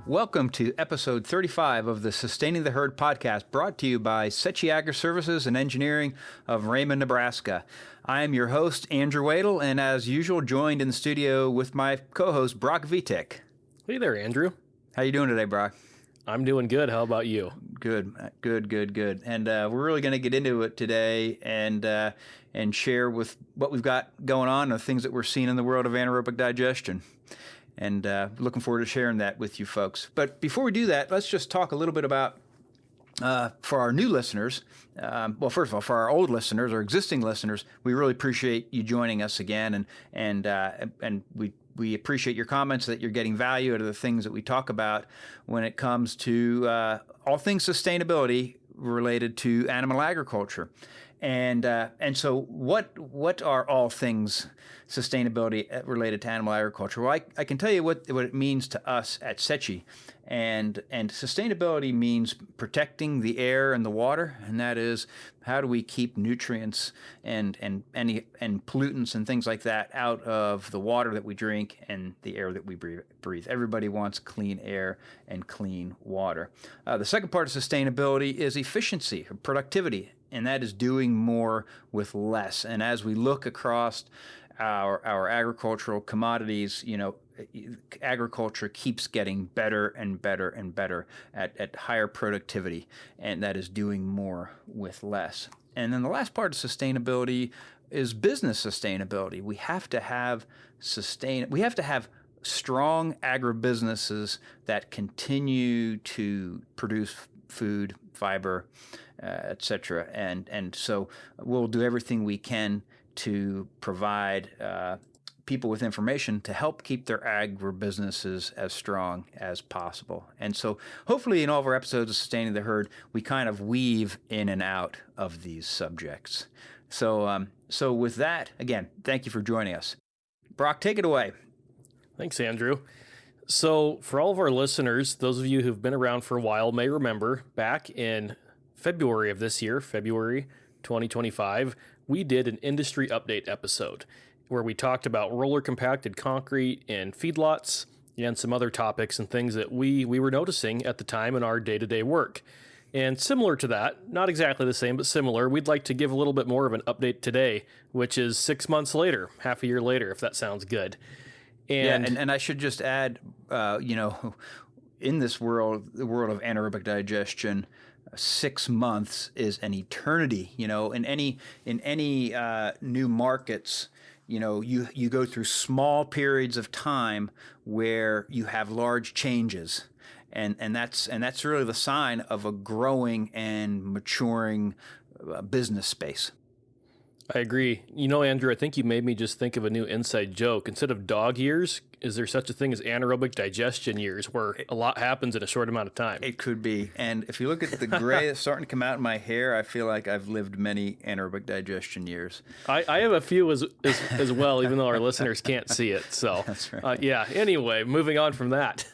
Welcome to episode 35 of the Sustaining the Herd podcast, brought to you by Setchi Agri-Services and Engineering of Raymond, Nebraska. I am your host, Andrew Wadle, and as usual, joined in the studio with my co-host, Brock Vitek. Hey there, Andrew. How you doing today, Brock? I'm doing good. How about you? Good. And we're really going to get into it today and share with what we've got going on, the things that we're seeing in the world of anaerobic digestion. And looking forward to sharing that with you folks. But before we do that, let's just talk a little bit about, for our new listeners, well, first of all, for our old listeners or existing listeners, we really appreciate you joining us again. And we appreciate your comments that you're getting value out of the things that we talk about when it comes to all things sustainability related to animal agriculture. And so what are all things sustainability related to animal agriculture? Well, I can tell you what it means to us at Setchi. And sustainability means protecting the air and the water, and that is how do we keep nutrients and pollutants and things like that out of the water that we drink and the air that we breathe. Everybody wants clean air and clean water. The second part of sustainability is efficiency, or productivity, and that is doing more with less. And as we look across our agricultural commodities, agriculture keeps getting better and better and better at higher productivity, and that is doing more with less. And then the last part of sustainability is business sustainability. We have to have strong agribusinesses that continue to produce food, fiber, etc. And so we'll do everything we can to provide people with information to help keep their agribusinesses as strong as possible. And so hopefully in all of our episodes of Sustaining the Herd, we kind of weave in and out of these subjects. So with that, again, thank you for joining us. Brock, take it away. Thanks, Andrew. So for all of our listeners, those of you who've been around for a while may remember back in February of this year, February 2025, we did an industry update episode where we talked about roller compacted concrete and feedlots and some other topics and things that we were noticing at the time in our day-to-day work. And similar to that, not exactly the same, but similar, we'd like to give a little bit more of an update today, which is 6 months later, half a year later, if that sounds good. And I should just add, in this world, the world of anaerobic digestion, 6 months is an eternity. In any new markets, you go through small periods of time where you have large changes, and that's really the sign of a growing and maturing business space. I agree. Andrew, I think you made me just think of a new inside joke. Instead of dog years, is there such a thing as anaerobic digestion years where a lot happens in a short amount of time? It could be. And if you look at the gray that's starting to come out in my hair, I feel like I've lived many anaerobic digestion years. I have a few as well, even though our listeners can't see it. So, that's right. Anyway, moving on from that.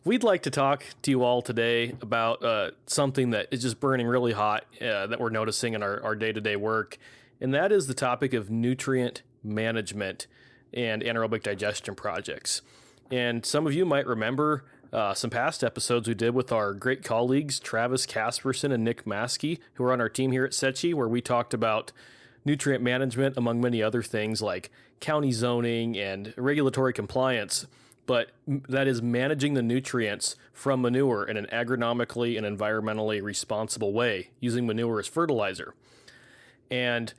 We'd like to talk to you all today about something that is just burning really hot that we're noticing in our day-to-day work, and that is the topic of nutrient management and anaerobic digestion projects. And some of you might remember some past episodes we did with our great colleagues, Travis Casperson and Nick Maskey, who are on our team here at Setchi, where we talked about nutrient management, among many other things like county zoning and regulatory compliance. But that is managing the nutrients from manure in an agronomically and environmentally responsible way, using manure as fertilizer. And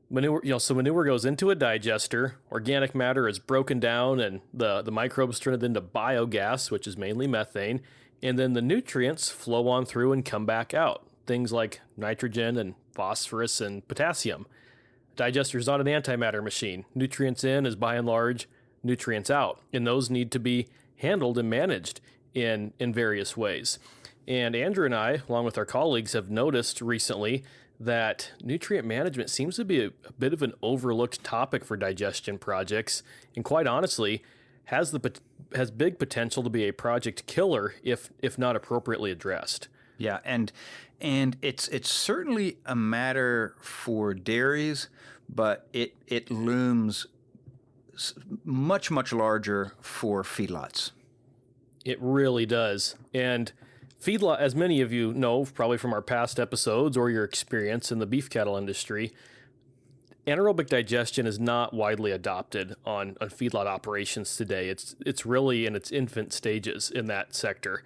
manure, so manure goes into a digester, organic matter is broken down, and the microbes turn it into biogas, which is mainly methane, and then the nutrients flow on through and come back out, things like nitrogen and phosphorus and potassium. A digester is not an antimatter machine. Nutrients in is by and large nutrients out, and those need to be handled and managed in various ways. And Andrew and I, along with our colleagues, have noticed recently that nutrient management seems to be a bit of an overlooked topic for digestion projects, and quite honestly, has big potential to be a project killer if not appropriately addressed. Yeah, and it's certainly a matter for dairies, but it looms much larger for feedlots. It really does. And feedlot, as many of you know, probably from our past episodes or your experience in the beef cattle industry, anaerobic digestion is not widely adopted on feedlot operations today. It's really in its infant stages in that sector.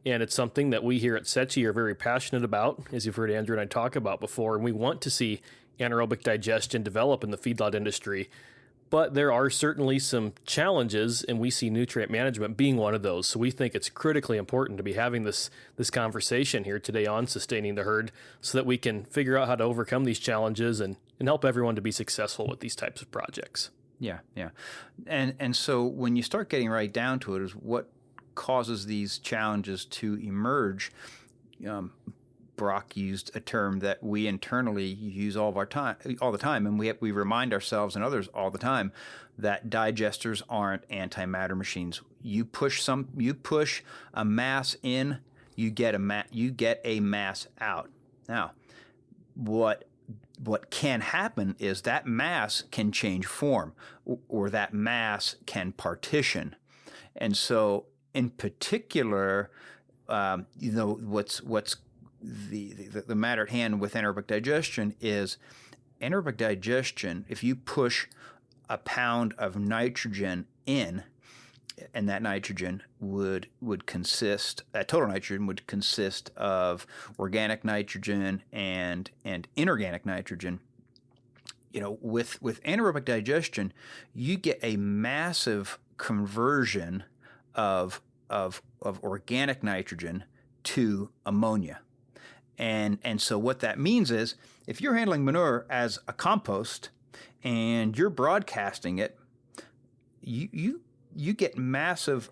And it's something that we here at SETI are very passionate about, as you've heard Andrew and I talk about before, and we want to see anaerobic digestion develop in the feedlot industry. But there are certainly some challenges, and we see nutrient management being one of those. So we think it's critically important to be having this conversation here today on sustaining the herd so that we can figure out how to overcome these challenges and help everyone to be successful with these types of projects. Yeah. And so when you start getting right down to it, is what causes these challenges to emerge. Brock used a term that we internally use all the time, and we remind ourselves and others all the time that digesters aren't antimatter machines. You push a mass in, you get a mass out. Now, what can happen is that mass can change form, or that mass can partition, and so in particular, what's the matter at hand with anaerobic digestion is anaerobic digestion. If you push a pound of nitrogen in, and that nitrogen total nitrogen would consist of organic nitrogen and inorganic nitrogen. With anaerobic digestion, you get a massive conversion of organic nitrogen to ammonia. And so what that means is if you're handling manure as a compost and you're broadcasting it, you get massive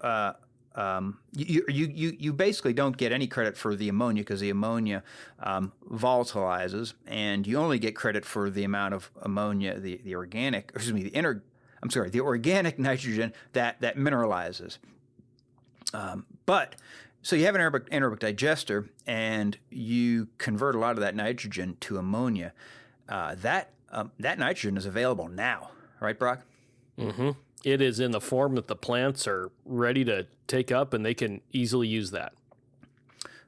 you basically don't get any credit for the ammonia, because the ammonia volatilizes, and you only get credit for the amount of ammonia, the organic nitrogen that mineralizes. So you have an anaerobic digester, and you convert a lot of that nitrogen to ammonia. That nitrogen is available now, right, Brock? Mm-hmm. It is in the form that the plants are ready to take up, and they can easily use that.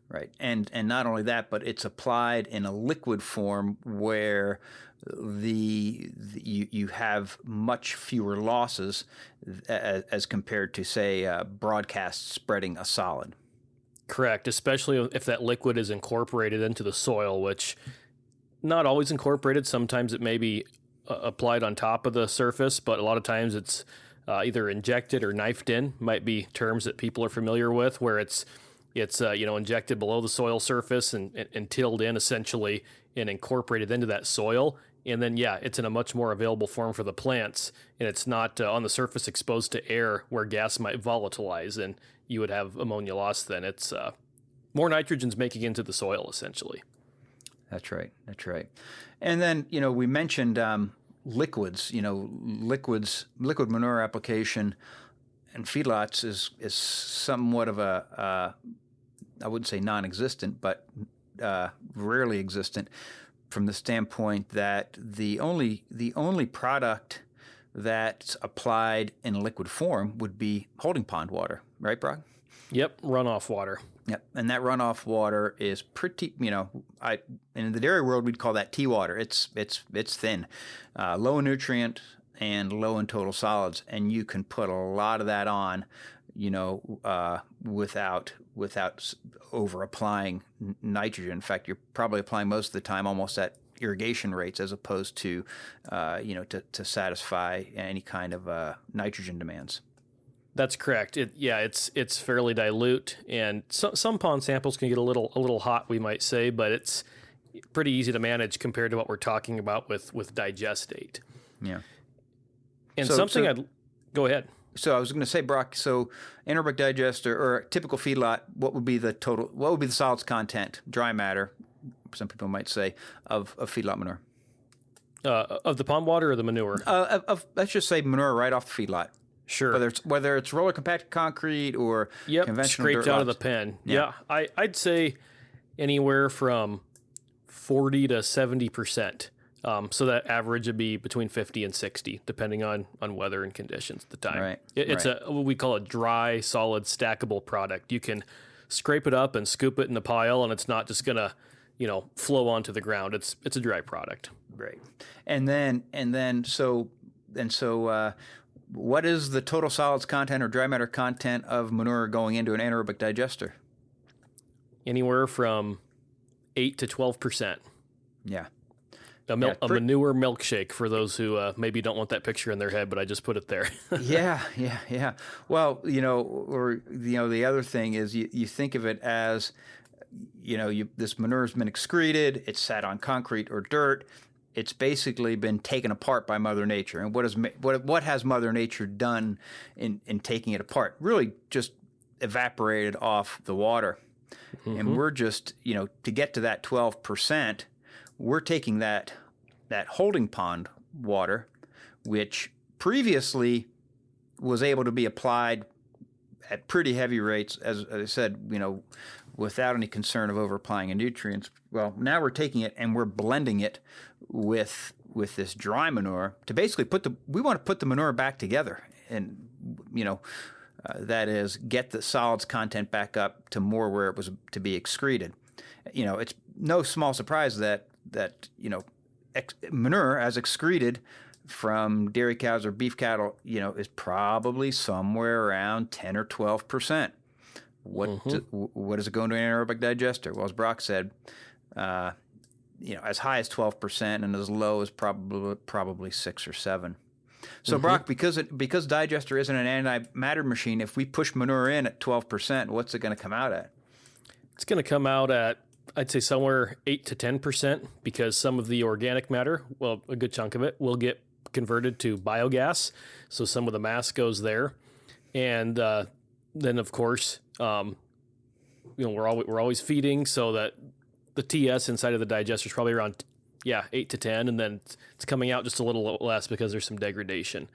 Right, and not only that, but it's applied in a liquid form where you have much fewer losses as compared to, say, broadcast spreading a solid. Correct, especially if that liquid is incorporated into the soil, which not always incorporated. Sometimes it may be applied on top of the surface, but a lot of times it's either injected or knifed in, might be terms that people are familiar with, where it's injected below the soil surface and tilled in essentially and incorporated into that soil. And then, it's in a much more available form for the plants, and it's not on the surface exposed to air where gas might volatilize and you would have ammonia loss then. It's more nitrogen's making into the soil, essentially. That's right. And then, we mentioned liquids. Liquid manure application and feedlots is somewhat of I wouldn't say non-existent, but rarely existent, from the standpoint that the only product that's applied in a liquid form would be holding pond water, right, Brock? Yep, runoff water. Yep, and that runoff water is pretty, in the dairy world we'd call that tea water. It's thin, low in nutrient and low in total solids, and you can put a lot of that on, without over applying nitrogen. In fact, you're probably applying most of the time almost at irrigation rates, as opposed to, to satisfy any kind of nitrogen demands. That's correct. It's fairly dilute, and some pond samples can get a little hot, we might say, but it's pretty easy to manage compared to what we're talking about with digestate. Yeah. And go ahead. So I was going to say, Brock, so anaerobic digester or a typical feedlot, what would be the solids content, dry matter, some people might say, of feedlot manure? Of the pond water or the manure? Let's just say manure right off the feedlot. Sure. Whether it's roller compacted concrete or conventional scraped dirt out lots. of the pen. Yeah. I'd say anywhere from 40 to 70% So that average would be between 50 and 60, depending on weather and conditions at the time. Right. It's what we call a dry, solid, stackable product. You can scrape it up and scoop it in the pile, and it's not just gonna, flow onto the ground. It's a dry product. Right. So what is the total solids content or dry matter content of manure going into an anaerobic digester? Anywhere from 8 to 12%. Yeah. A manure milkshake for those who maybe don't want that picture in their head, but I just put it there. Yeah. Well, the other thing is you think of it as, this manure has been excreted, it's sat on concrete or dirt, it's basically been taken apart by Mother Nature. And what has Mother Nature done in taking it apart? Really just evaporated off the water. Mm-hmm. And we're just, to get to that 12%, we're taking that holding pond water, which previously was able to be applied at pretty heavy rates, as I said, without any concern of over-applying nutrients. Well, now we're taking it and we're blending it with this dry manure to basically we want to put the manure back together and, that is, get the solids content back up to more where it was to be excreted. It's no small surprise that manure as excreted from dairy cows or beef cattle, is probably somewhere around 10 or 12%. What does it go into an anaerobic digester? Well, as Brock said, as high as 12% and as low as probably 6 or 7. So Brock, because digester isn't an antimatter machine, if we push manure in at 12%, what's it going to come out at? It's going to come out at, I'd say, somewhere 8 to 10%, because some of the organic matter, well, a good chunk of it, will get converted to biogas. So some of the mass goes there. And then, of course, we're always feeding, so that the TS inside of the digester is probably around 8 to 10, and then it's coming out just a little less because there's some degradation.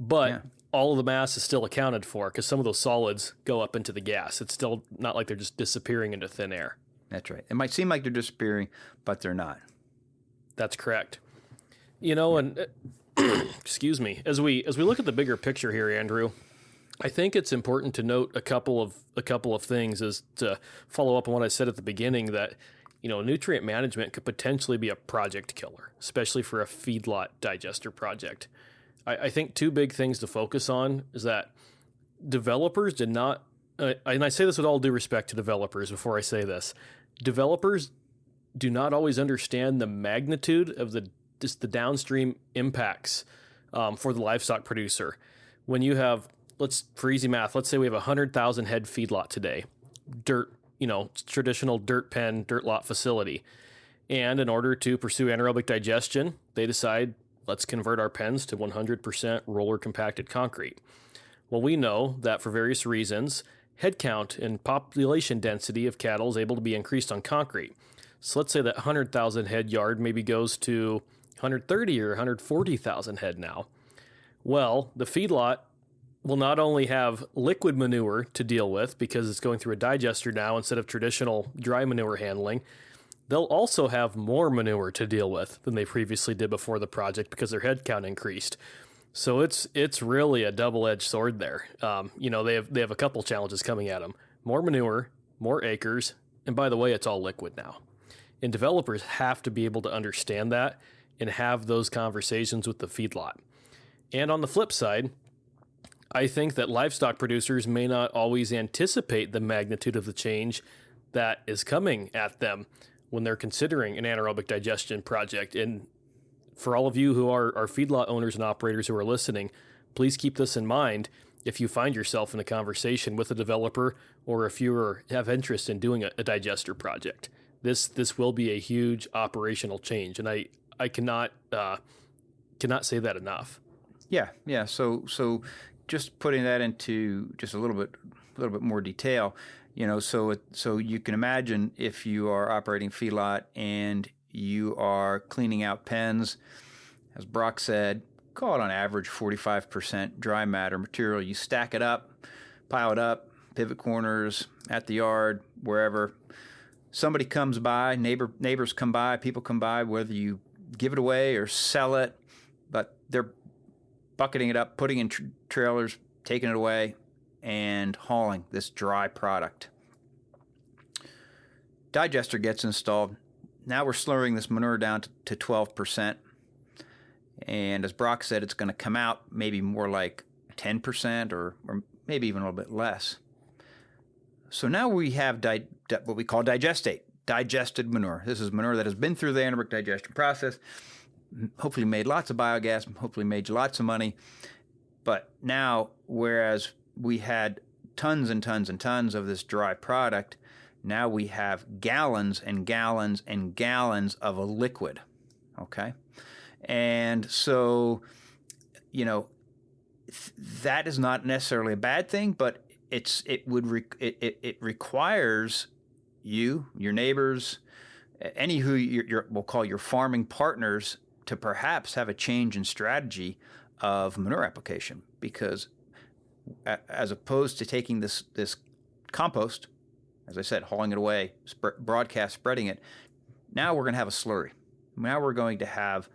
But all of the mass is still accounted for, because some of those solids go up into the gas. It's still not like they're just disappearing into thin air. That's right. It might seem like they're disappearing, but they're not. That's correct. And excuse me, as we look at the bigger picture here, Andrew, I think it's important to note a couple of things, is to follow up on what I said at the beginning, that nutrient management could potentially be a project killer, especially for a feedlot digester project. I think two big things to focus on is that developers did not, and I say this with all due respect to developers before I say this, developers do not always understand the magnitude of the downstream impacts for the livestock producer. When you have, for easy math, let's say we have 100,000 head feedlot today, dirt, traditional dirt pen, dirt lot facility. And in order to pursue anaerobic digestion, they decide, let's convert our pens to 100% roller compacted concrete. Well, we know that for various reasons, head count and population density of cattle is able to be increased on concrete. So let's say that 100,000 head yard maybe goes to 130 or 140,000 head now. Well, the feedlot will not only have liquid manure to deal with, because it's going through a digester now instead of traditional dry manure handling, they'll also have more manure to deal with than they previously did before the project, because their head count increased. So it's really a double-edged sword there. They have a couple challenges coming at them: more manure, more acres, and by the way, it's all liquid now. And developers have to be able to understand that and have those conversations with the feedlot. And on the flip side, I think that livestock producers may not always anticipate the magnitude of the change that is coming at them when they're considering an anaerobic digestion project. And for all of you who are feedlot owners and operators who are listening, please keep this in mind if you find yourself in a conversation with a developer, or if you have interest in doing a digester project. This will be a huge operational change, and I cannot say that enough. Yeah. So just putting that into just a little bit more detail, so you can imagine if you are operating feedlot and you are cleaning out pens, as Brock said, call it on average 45% dry matter material. You stack it up, pile it up, pivot corners, at the yard, wherever. Somebody comes by, neighbors come by, people come by, whether you give it away or sell it, but they're bucketing it up, putting in trailers, taking it away, and hauling this dry product. Digester gets installed. Now we're slurring this manure down to 12%. And as Brock said, it's going to come out maybe more like 10% or maybe even a little bit less. So now we have what we call digestate, digested manure. This is manure that has been through the anaerobic digestion process, hopefully made lots of biogas, hopefully made you lots of money. But now, whereas we had tons and tons and tons of this dry product, now we have gallons and gallons and gallons of a liquid, okay? And so, that is not necessarily a bad thing, but it requires you, your neighbors, any who we'll call your farming partners, to perhaps have a change in strategy of manure application, because as opposed to taking this compost, as I said, hauling it away, broadcast spreading it, now we're going to have a slurry. Now we're going to have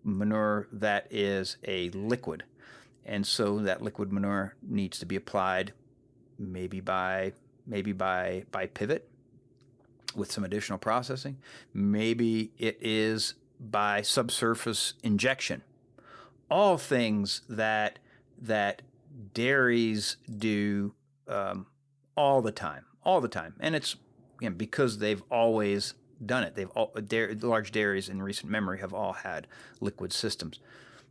manure that is a liquid, and so that liquid manure needs to be applied maybe by pivot with some additional processing. Maybe it is by subsurface injection. All things that dairies do all the time, and it's because they've always done it. Large dairies in recent memory have all had liquid systems,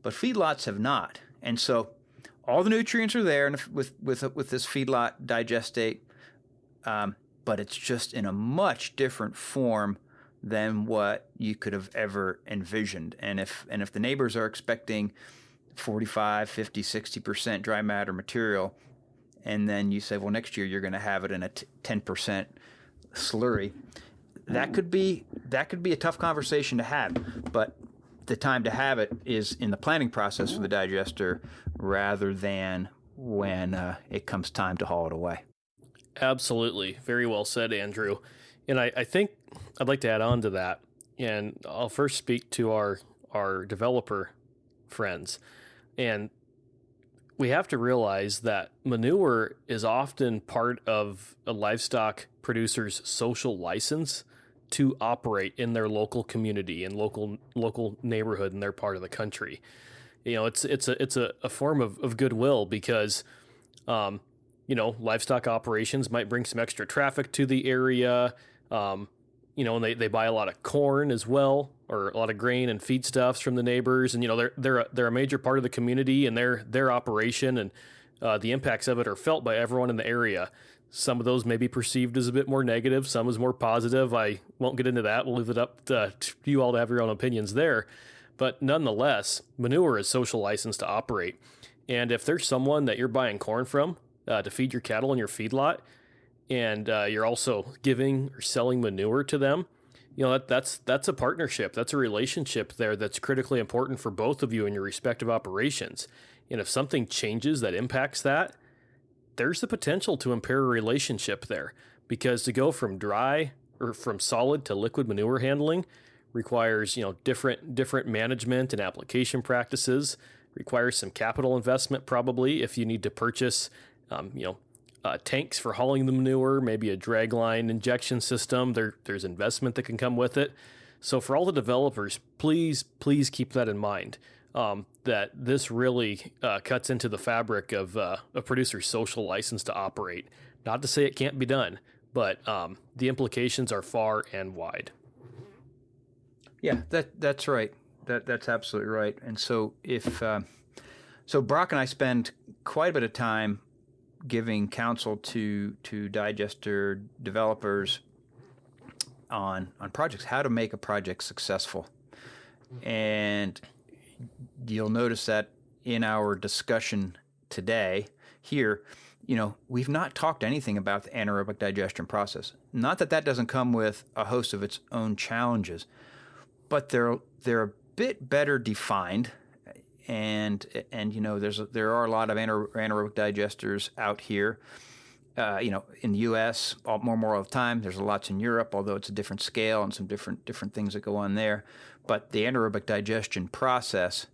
but feedlots have not, and so all the nutrients are there with this feedlot digestate, but it's just in a much different form than what you could have ever envisioned. And if the neighbors are expecting 45, 50, 60% dry matter material, and then you say, well, next year you're going to have it in a 10% slurry, that could be a tough conversation to have. But the time to have it is in the planning process for the digester rather than when it comes time to haul it away. Absolutely. Very well said, Andrew. And I think I'd like to add on to that. And I'll first speak to our developer friends. And we have to realize that manure is often part of a livestock producer's social license to operate in their local community and local neighborhood in their part of the country. It's a form of goodwill because livestock operations might bring some extra traffic to the area. And they buy a lot of corn as well, or a lot of grain and feedstuffs from the neighbors. And they're a major part of the community, and their operation and the impacts of it are felt by everyone in the area. Some of those may be perceived as a bit more negative, some as more positive. I won't get into that. We'll leave it up to you all to have your own opinions there. But nonetheless, manure is social license to operate. And if there's someone that you're buying corn from to feed your cattle in your feedlot, and you're also giving or selling manure to them, that's a partnership. That's a relationship there that's critically important for both of you in your respective operations. And if something changes that impacts that, there's the potential to impair a relationship there, because to go from dry or from solid to liquid manure handling requires, different management and application practices, requires some capital investment probably if you need to purchase, tanks for hauling the manure, maybe a dragline injection system. There's investment that can come with it. So for all the developers, please keep that in mind. That this really cuts into the fabric of a producer's social license to operate. Not to say it can't be done, but the implications are far and wide. Yeah, that's right. That's absolutely right. And so so Brock and I spend quite a bit of time giving counsel to digester developers on projects, how to make a project successful. And you'll notice that in our discussion today here, we've not talked anything about the anaerobic digestion process. Not that doesn't come with a host of its own challenges, but they're a bit better defined. And there are a lot of anaerobic digesters out here, in the U.S. more all the time. There's lots in Europe, although it's a different scale and some different things that go on there. But the anaerobic digestion process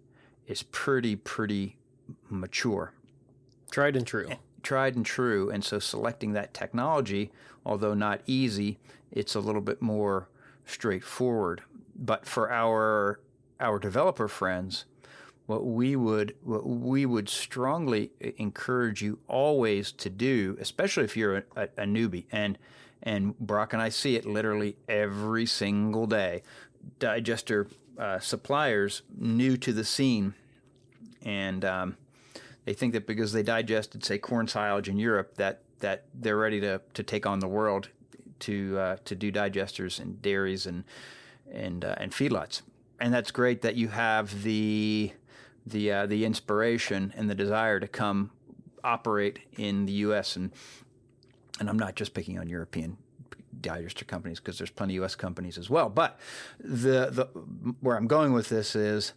is pretty mature. Tried and true. Tried and true. And so selecting that technology, although not easy, it's a little bit more straightforward. But for our developer friends, what we would strongly encourage you always to do, especially if you're a newbie, and Brock and I see it literally every single day, digester suppliers new to the scene, and they think that because they digested, say, corn silage in Europe, that they're ready to take on the world to do digesters and dairies and feedlots. And that's great that you have the inspiration and the desire to come operate in the U.S. and I'm not just picking on European digester companies because there's plenty of U.S. companies as well. But the where I'm going with this is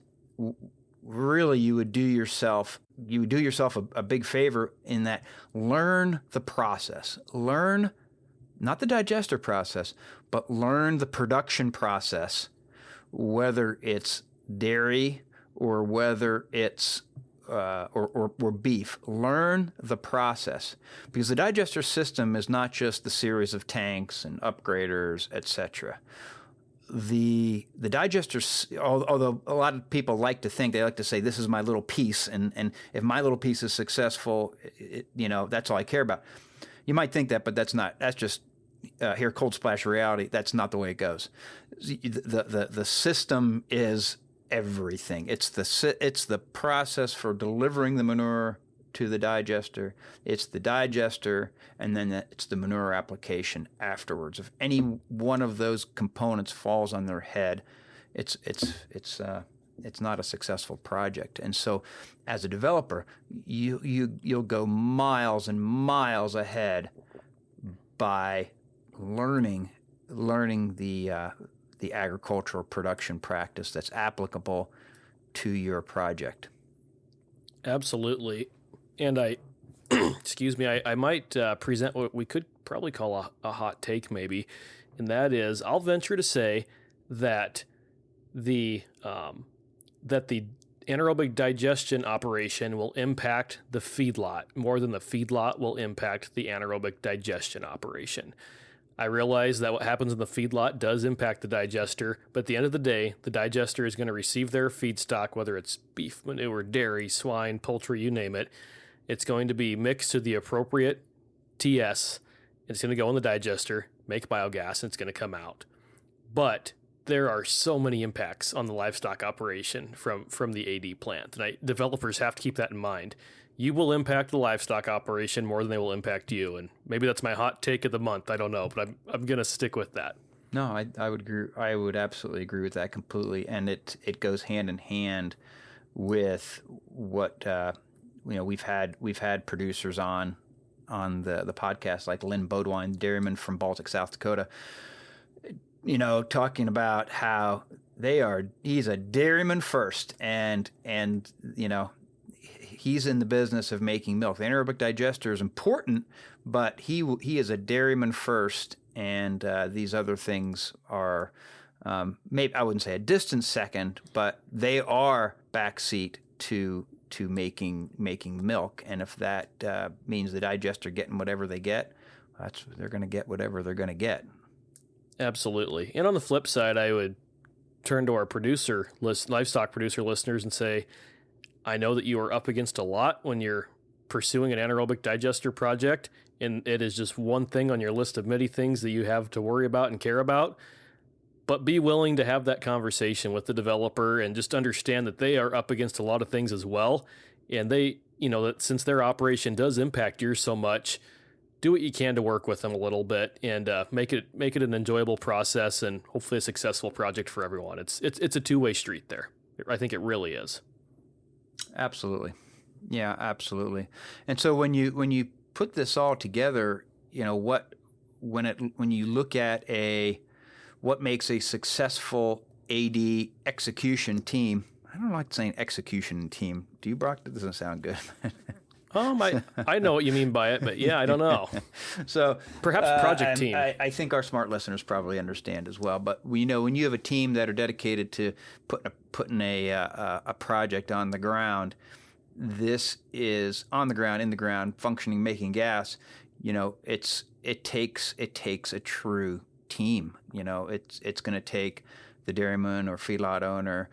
really you would do yourself a big favor in that learn the process, learn not the digester process, but learn the production process, whether it's dairy or whether it's or beef. Learn the process, because the digester system is not just the series of tanks and upgraders, etc. The digesters, although a lot of people like to say this is my little piece, and if my little piece is successful, that's all I care about. You might think that, but that's not. That's just here, cold splash reality. That's not the way it goes. The system is everything. It's the process for delivering the manure to the digester. It's the digester, and then it's the manure application afterwards. If any one of those components falls on their head, it's not a successful project. And so, as a developer, you'll go miles and miles ahead by learning the agricultural production practice that's applicable to your project. Absolutely. And I might present what we could probably call a hot take maybe, and that is I'll venture to say that the anaerobic digestion operation will impact the feedlot more than the feedlot will impact the anaerobic digestion operation. I realize that what happens in the feedlot does impact the digester, but at the end of the day, the digester is going to receive their feedstock, whether it's beef, manure, dairy, swine, poultry, you name it. It's going to be mixed to the appropriate TS, and it's going to go in the digester, make biogas, and it's going to come out. But there are so many impacts on the livestock operation from the AD plant, and developers have to keep that in mind. You will impact the livestock operation more than they will impact you. And maybe that's my hot take of the month. I don't know, but I'm going to stick with that. No, I would agree. I would absolutely agree with that completely. And it goes hand in hand with what, we've had producers on the podcast, like Lynn Bodwine, dairyman from Baltic, South Dakota, talking about how he's a dairyman first and he's in the business of making milk. The anaerobic digester is important, but he is a dairyman first, and these other things are maybe I wouldn't say a distant second, but they are backseat to making milk. And if that means the digester getting whatever they get, they're going to get whatever they're going to get. Absolutely. And on the flip side, I would turn to our livestock producer listeners and say, I know that you are up against a lot when you're pursuing an anaerobic digester project, and it is just one thing on your list of many things that you have to worry about and care about. But be willing to have that conversation with the developer and just understand that they are up against a lot of things as well. And they, that since their operation does impact yours so much, do what you can to work with them a little bit and make it an enjoyable process and hopefully a successful project for everyone. It's a two-way street there. I think it really is. Absolutely. Yeah, absolutely. And so when you put this all together, when you look at what makes a successful AD execution team, I don't like saying execution team. Do you, Brock? That doesn't sound good. I know what you mean by it, but yeah, I don't know. So Perhaps project team. I think our smart listeners probably understand as well. But we know when you have a team that are dedicated to putting a project on the ground, this is on the ground, in the ground, functioning, making gas. It takes a true team. It's going to take the dairyman or feedlot owner,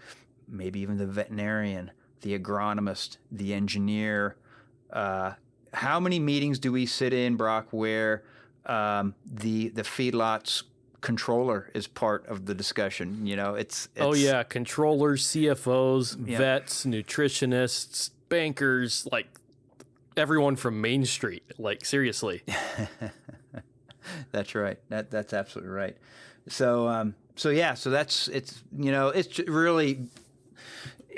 maybe even the veterinarian, the agronomist, the engineer. How many meetings do we sit in, Brock, where the feedlot's controller is part of the discussion? It's oh yeah, controllers, CFOs, vets, nutritionists, bankers, like everyone from Main Street. Like seriously. That's right. That's absolutely right. So that's it's really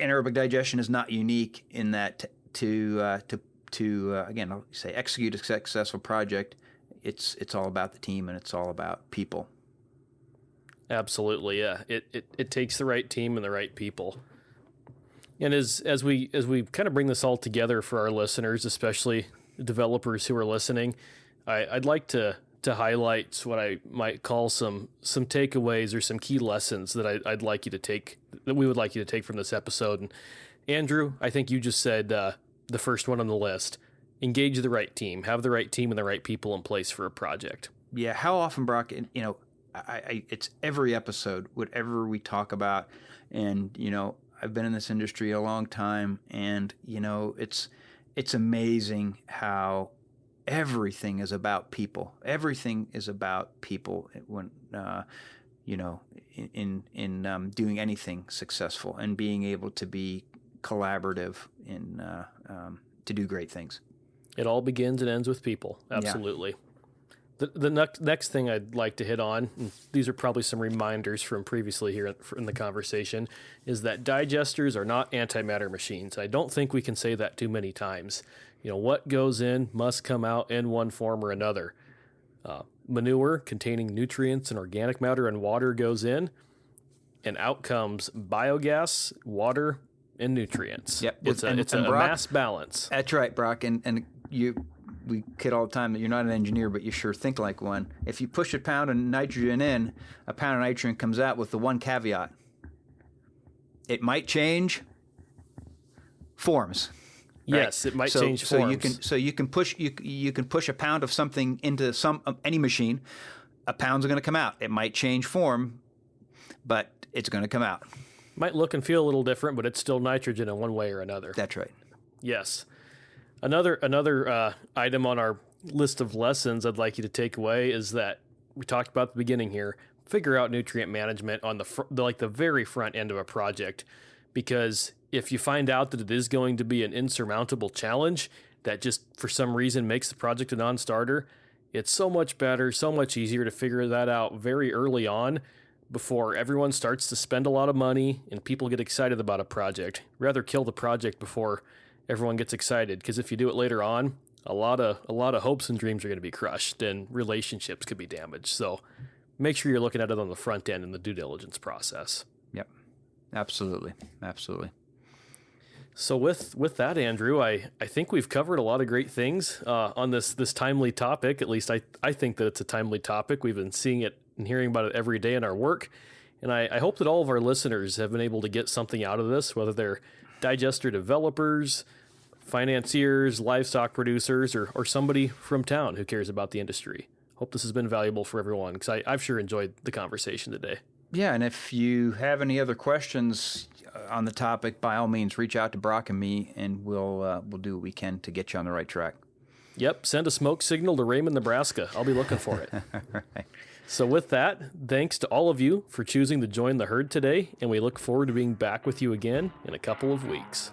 anaerobic digestion is not unique in that to again, I'll say execute a successful project. It's all about the team and it's all about people. Absolutely, yeah. It takes the right team and the right people. And as we kind of bring this all together for our listeners, especially developers who are listening, I'd like to highlight what I might call some takeaways or some key lessons that I'd like you to take, that we would like you to take from this episode. And Andrew, I think you just said the first one on the list: engage the right team, have the right team and the right people in place for a project. Yeah. How often, Brock? It's every episode, whatever we talk about, and I've been in this industry a long time, and it's amazing how everything is about people. Everything is about people when in doing anything successful and being able to be collaborative in to do great things. It all begins and ends with people. Absolutely. Yeah. The next thing I'd like to hit on, and these are probably some reminders from previously here in the conversation, is that digesters are not antimatter machines. I don't think we can say that too many times. What goes in must come out in one form or another. Manure containing nutrients and organic matter and water goes in, and out comes biogas, water, and nutrients. Yep. It's a Brock, mass balance. That's right, Brock. And we kid all the time that you're not an engineer, but you sure think like one. If you push a pound of nitrogen in, a pound of nitrogen comes out with the one caveat: it might change forms. Right? Yes, it might change forms. So you can push a pound of something into any machine. A pound's going to come out. It might change form, but it's going to come out. Might look and feel a little different, but it's still nitrogen in one way or another. That's right. Yes. Another item on our list of lessons I'd like you to take away is that we talked about at the beginning here. Figure out nutrient management on the very front end of a project, because if you find out that it is going to be an insurmountable challenge that just for some reason makes the project a non-starter, it's so much better, so much easier to figure that out very early on before everyone starts to spend a lot of money and people get excited about a project. Rather kill the project before everyone gets excited, because if you do it later on, a lot of hopes and dreams are going to be crushed and relationships could be damaged. So make sure you're looking at it on the front end in the due diligence process. Yep. Absolutely. So with that, Andrew, I think we've covered a lot of great things on this timely topic. At least I think that it's a timely topic. We've been seeing it and hearing about it every day in our work. And I hope that all of our listeners have been able to get something out of this, whether they're digester developers, financiers, livestock producers, or somebody from town who cares about the industry. Hope this has been valuable for everyone, because I've sure enjoyed the conversation today. Yeah, and if you have any other questions on the topic, by all means, reach out to Brock and me, and we'll do what we can to get you on the right track. Yep, send a smoke signal to Raymond, Nebraska. I'll be looking for it. Right. So with that, thanks to all of you for choosing to join the herd today, and we look forward to being back with you again in a couple of weeks.